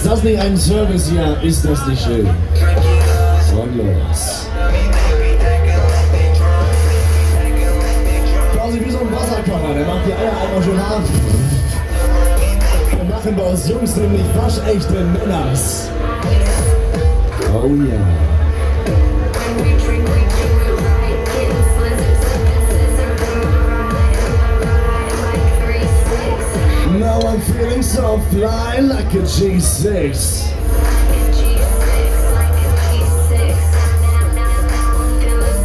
das nicht ein Service hier? Ist das nicht schön? Und los. Quasi wie so ein Wasserkocher, der macht die Eier einmal schön hart. Wir machen bei uns Jungs nämlich waschechte Männers. Oh ja. Now I'm feeling so fly like a G6.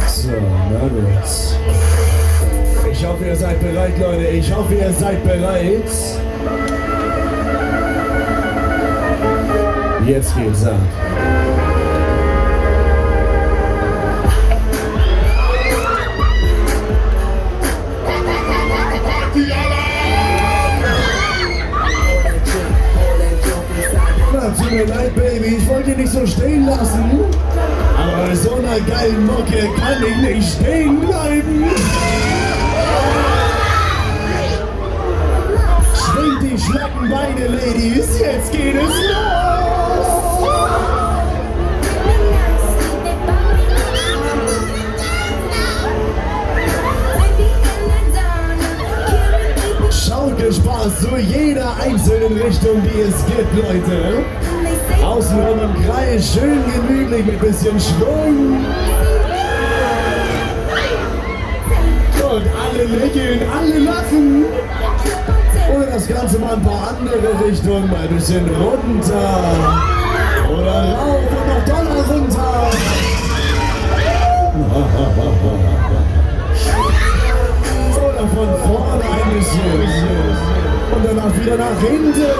So, na gut. Ich hoffe, ihr seid bereit, Leute. Ich hoffe, ihr seid bereit. Jetzt geht's ab. Tut mir leid, Baby, ich wollte dich nicht so stehen lassen. Aber bei so einer geilen Mucke kann ich nicht stehen bleiben. Schwingt die schlappen Beine, Ladies, jetzt geht es los. Schaukelsport zu jeder einzelnen Richtung, die es gibt, Leute. Außenrum im Kreis, schön gemütlich mit bisschen Schwung. Und alle lächeln, alle lachen. Oder das Ganze mal ein paar andere Richtungen, mal ein bisschen runter. Oder rauf und noch doller runter. Oder von vorne ein bisschen. Und danach wieder nach hinten.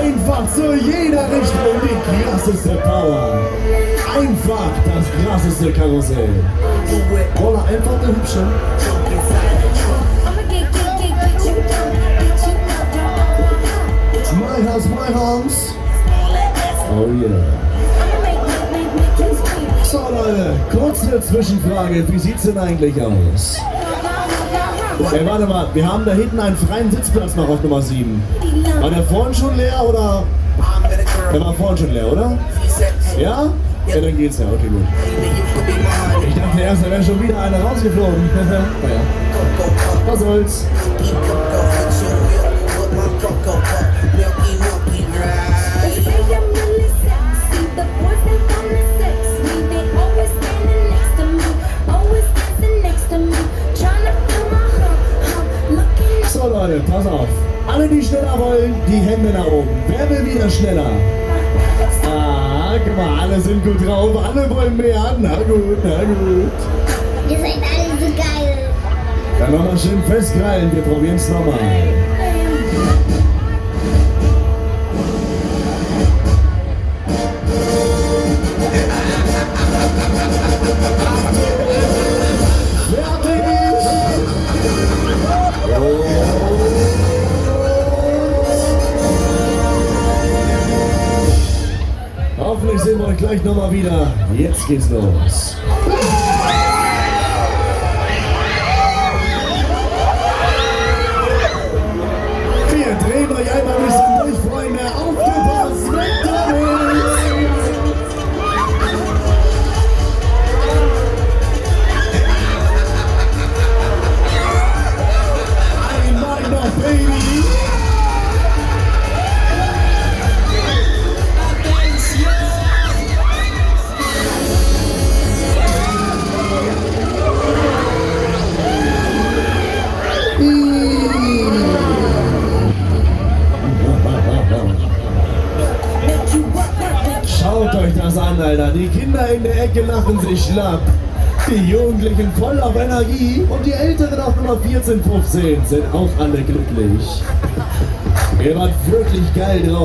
Einfach zu jeder Richtung die krasseste Power. Einfach das krasseste Karussell. Oder einfach eine hübsche. My house, my house. Oh yeah. So Leute, kurze Zwischenfrage. Wie sieht's denn eigentlich aus? Ey, warte mal, wir haben da hinten einen freien Sitzplatz noch auf Nummer 7. War der vorhin schon leer oder? Der war vorhin schon leer, oder? Ja? Ja, dann geht's ja, okay, gut. Ich dachte erst, da wäre schon wieder einer rausgeflogen. Naja. Was soll's? So Leute, pass auf. Alle, die schneller wollen, die Hände nach oben. Wer will wieder schneller? Ah, guck mal, alle sind gut drauf. Alle wollen mehr. Na gut, na gut. Ihr seid alle so geil. Dann nochmal schön festkrallen. Wir probieren es nochmal. Hoffentlich sehen wir euch gleich nochmal wieder. Jetzt geht's los. Wir drehen euch einmal ein bisschen durch, Freunde. Aufgepasst, weg damit! Einmal noch, Baby! Schaut euch das an, Alter. Die Kinder in der Ecke lachen sich schlapp. Die Jugendlichen voll auf Energie und die Älteren auf Nummer 14, 15 sind auch alle glücklich. Ihr wart wirklich geil drauf.